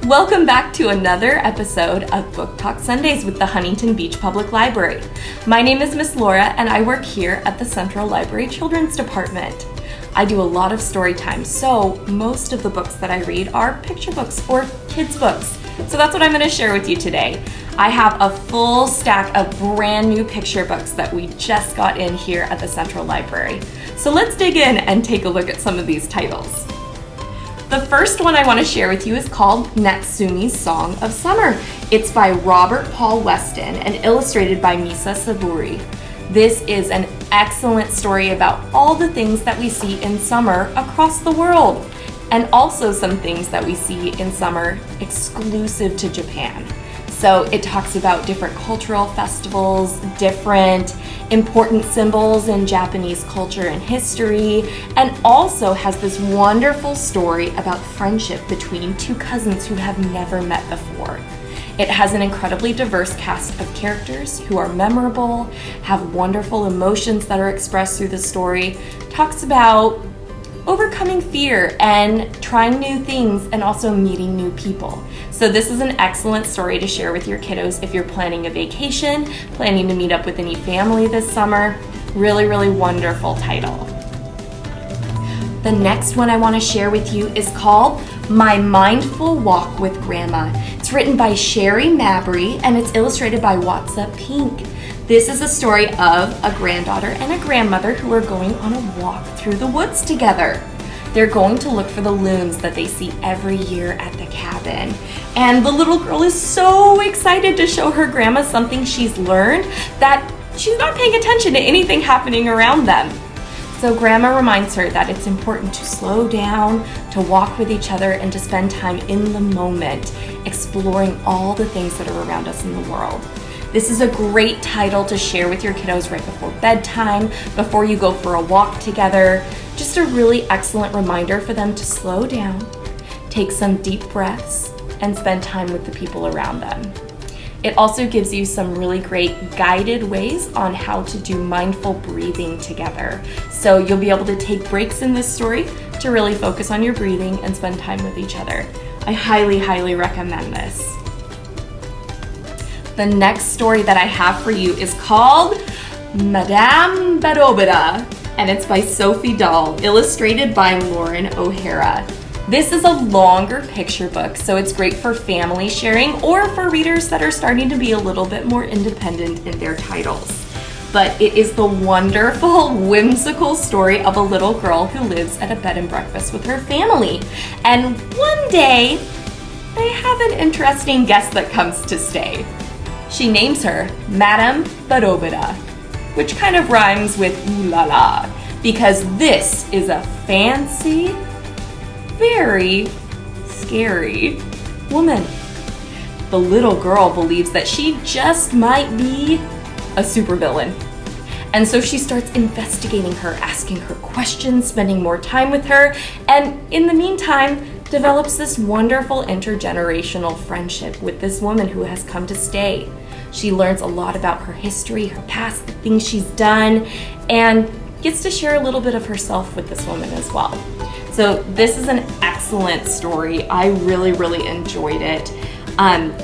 Welcome back to another episode of Book Talk Sundays with the Huntington Beach Public Library. My name is Miss Laura and I work here at the Central Library Children's Department. I do a lot of story time, so most of the books that I read are picture books or kids books. So that's what I'm going to share with you today. I have a full stack of brand new picture books that we just got in here at the Central Library. So let's dig in and take a look at some of these titles. The first one I want to share with you is called Natsumi's Song of Summer. It's by Robert Paul Weston and illustrated by Misa Saburi. This is an excellent story about all the things that we see in summer across the world, and also some things that we see in summer exclusive to Japan. So it talks about different cultural festivals, different important symbols in Japanese culture and history, and also has this wonderful story about friendship between two cousins who have never met before. It has an incredibly diverse cast of characters who are memorable, have wonderful emotions that are expressed through the story, talks about overcoming fear and trying new things and also meeting new people. So this is an excellent story to share with your kiddos if you're planning a vacation, planning to meet up with any family this summer. Really wonderful title. The next one I want to share with you is called My Mindful Walk with Grandma. It's written by Sherry Mabry and it's illustrated by What's Up Pink. This is a story of a granddaughter and a grandmother who are going on a walk through the woods together. They're going to look for the loons that they see every year at the cabin. And the little girl is so excited to show her grandma something she's learned that she's not paying attention to anything happening around them. So grandma reminds her that it's important to slow down, to walk with each other, and to spend time in the moment, exploring all the things that are around us in the world. This is a great title to share with your kiddos right before bedtime, before you go for a walk together. Just a really excellent reminder for them to slow down, take some deep breaths, and spend time with the people around them. It also gives you some really great guided ways on how to do mindful breathing together. So you'll be able to take breaks in this story to really focus on your breathing and spend time with each other. I highly recommend this. The next story that I have for you is called Madame Barobeda, and it's by Sophie Dahl, illustrated by Lauren O'Hara. This is a longer picture book, so it's great for family sharing or for readers that are starting to be a little bit more independent in their titles. But it is the wonderful, whimsical story of a little girl who lives at a bed and breakfast with her family. And one day, they have an interesting guest that comes to stay. She names her Madame Barobeda, which kind of rhymes with ooh la la, because this is a fancy, very scary woman. The little girl believes that she just might be a supervillain. And so she starts investigating her, asking her questions, spending more time with her, and in the meantime, develops this wonderful intergenerational friendship with this woman who has come to stay. She learns a lot about her history, her past, the things she's done, and gets to share a little bit of herself with this woman as well. So this is an excellent story. I really enjoyed it.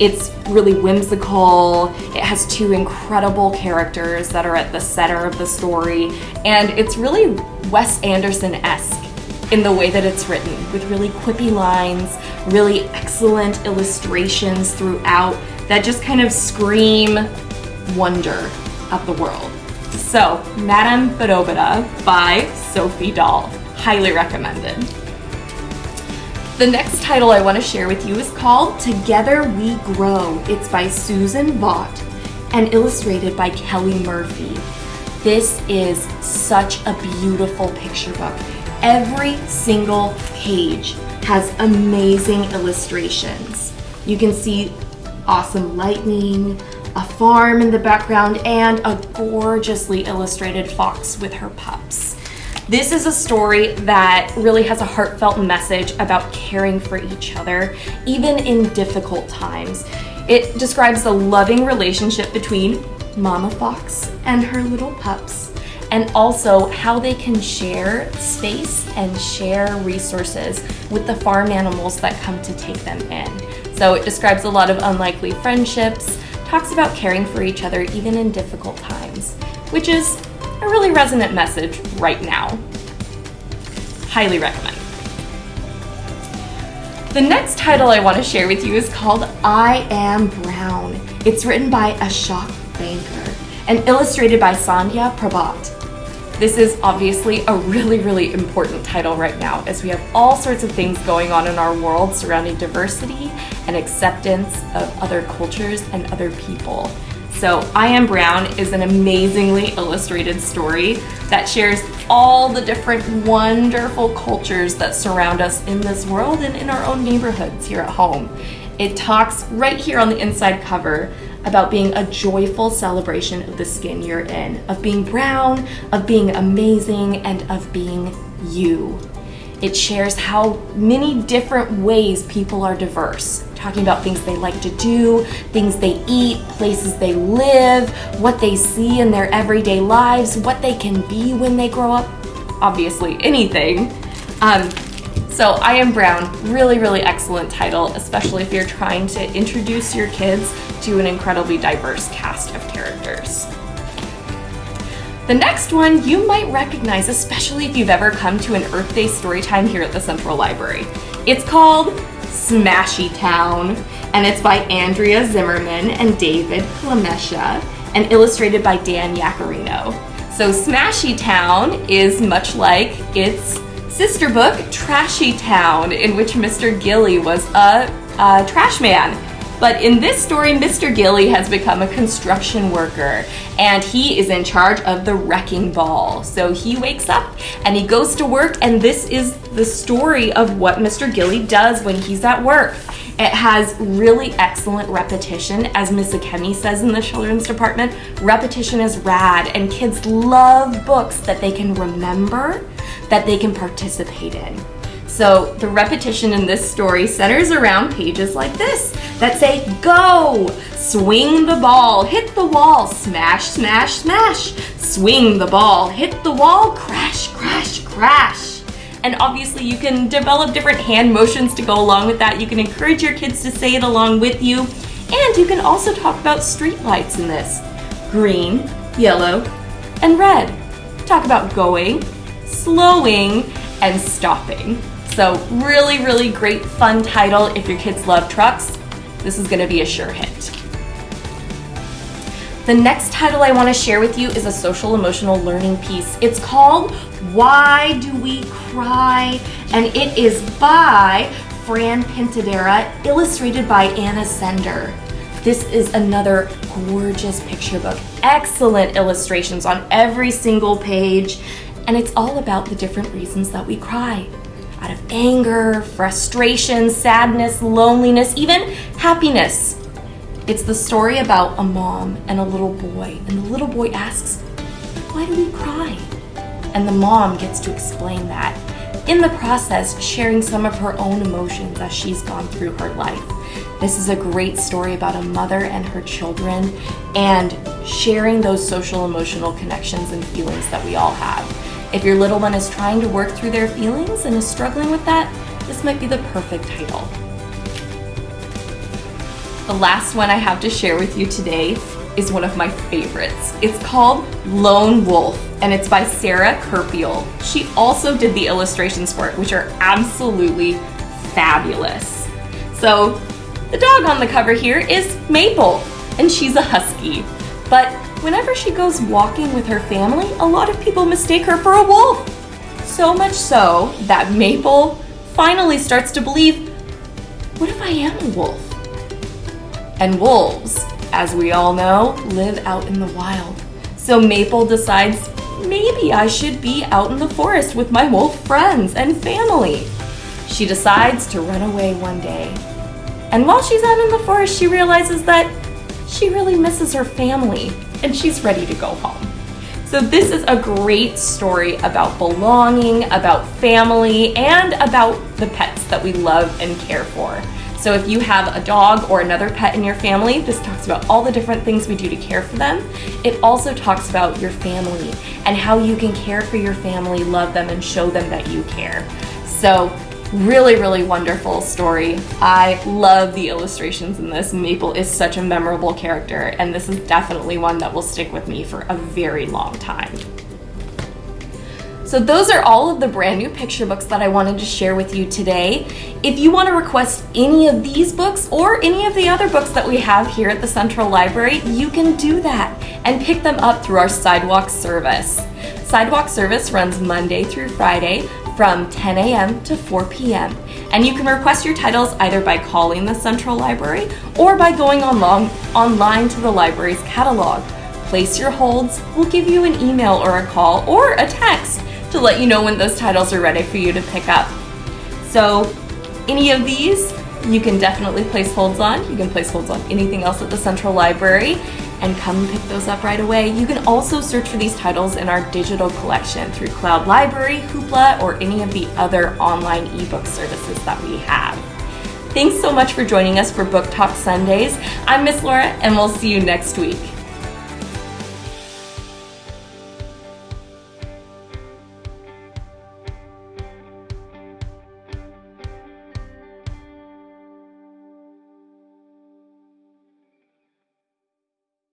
It's really whimsical. It has two incredible characters that are at the center of the story, and it's really Wes Anderson-esque in the way that it's written, with really quippy lines, really excellent illustrations throughout that just kind of scream wonder of the world. So, Madame Barobeda by Sophie Dahl. Highly recommended. The next title I want to share with you is called Together We Grow. It's by Susan Vaught and illustrated by Kelly Murphy. This is such a beautiful picture book. Every single page has amazing illustrations. You can see awesome lightning, a farm in the background, and a gorgeously illustrated fox with her pups. This is a story that really has a heartfelt message about caring for each other, even in difficult times. It describes the loving relationship between Mama Fox and her little pups, and also how they can share space and share resources with the farm animals that come to take them in. So it describes a lot of unlikely friendships, talks about caring for each other even in difficult times, which is a really resonant message right now. Highly recommend. The next title I want to share with you is called I Am Brown. It's written by Ashok Banker and illustrated by Sandhya Prabhat. This is obviously a really important title right now, as we have all sorts of things going on in our world surrounding diversity and acceptance of other cultures and other people. So I Am Brown is an amazingly illustrated story that shares all the different wonderful cultures that surround us in this world and in our own neighborhoods here at home. It talks right here on the inside cover about being a joyful celebration of the skin you're in, of being brown, of being amazing, and of being you. It shares how many different ways people are diverse, talking about things they like to do, things they eat, places they live, what they see in their everyday lives, what they can be when they grow up, obviously anything. So I Am Brown, really excellent title, especially if you're trying to introduce your kids to an incredibly diverse cast of characters. The next one you might recognize, especially if you've ever come to an Earth Day storytime here at the Central Library. It's called Smashy Town, and it's by Andrea Zimmerman and David Klemesha, and illustrated by Dan Yacarino. So Smashy Town is much like its sister book, Trashy Town, in which Mr. Gilly was a trash man. But in this story, Mr. Gilly has become a construction worker, and he is in charge of the wrecking ball. So he wakes up and he goes to work, and this is the story of what Mr. Gilly does when he's at work. It has really excellent repetition. As Miss Akemi says in the children's department, repetition is rad, and kids love books that they can remember, that they can participate in. So the repetition in this story centers around pages like this that say, go, swing the ball, hit the wall, smash, smash, smash, swing the ball, hit the wall, crash, crash, crash. And obviously you can develop different hand motions to go along with that. You can encourage your kids to say it along with you. And you can also talk about street lights in this. Green, yellow, and red. Talk about going, slowing, and stopping. So really great fun title. If your kids love trucks, this is gonna be a sure hit. The next title I wanna share with you is a social emotional learning piece. It's called Why Do We Cry? And it is by Fran Pintadera, illustrated by Anna Sender. This is another gorgeous picture book. Excellent illustrations on every single page. And it's all about the different reasons that we cry. Out of anger, frustration, sadness, loneliness, even happiness. It's the story about a mom and a little boy. And the little boy asks, why do we cry? And the mom gets to explain that. In the process, sharing some of her own emotions as she's gone through her life. This is a great story about a mother and her children and sharing those social emotional connections and feelings that we all have. If your little one is trying to work through their feelings and is struggling with that, this might be the perfect title. The last one I have to share with you today is one of my favorites. It's called Lone Wolf, and it's by Sarah Kerpiel. She also did the illustrations for it, which are absolutely fabulous. So the dog on the cover here is Maple, and she's a husky. But whenever she goes walking with her family, a lot of people mistake her for a wolf. So much so that Maple finally starts to believe, what if I am a wolf? And wolves, as we all know, live out in the wild. So Maple decides, maybe I should be out in the forest with my wolf friends and family. She decides to run away one day. And while she's out in the forest, she realizes that she really misses her family and she's ready to go home. So this is a great story about belonging, about family, and about the pets that we love and care for. So if you have a dog or another pet in your family, this talks about all the different things we do to care for them. It also talks about your family and how you can care for your family, love them, and show them that you care. So Really, really wonderful story. I love the illustrations in this. Maple is such a memorable character, and this is definitely one that will stick with me for a very long time. So those are all of the brand new picture books that I wanted to share with you today. If you want to request any of these books or any of the other books that we have here at the Central Library, you can do that and pick them up through our Sidewalk service. Sidewalk service runs Monday through Friday from 10 a.m. to 4 p.m. And you can request your titles either by calling the Central Library or by going online to the library's catalog. Place your holds. We'll give you an email or a call or a text to let you know when those titles are ready for you to pick up. So any of these you can definitely place holds on. You can place holds on anything else at the Central Library and come pick those up right away. You can also search for these titles in our digital collection through Cloud Library, Hoopla, or any of the other online ebook services that we have. Thanks so much for joining us for Book Talk Sundays. I'm Miss Laura, and we'll see you next week.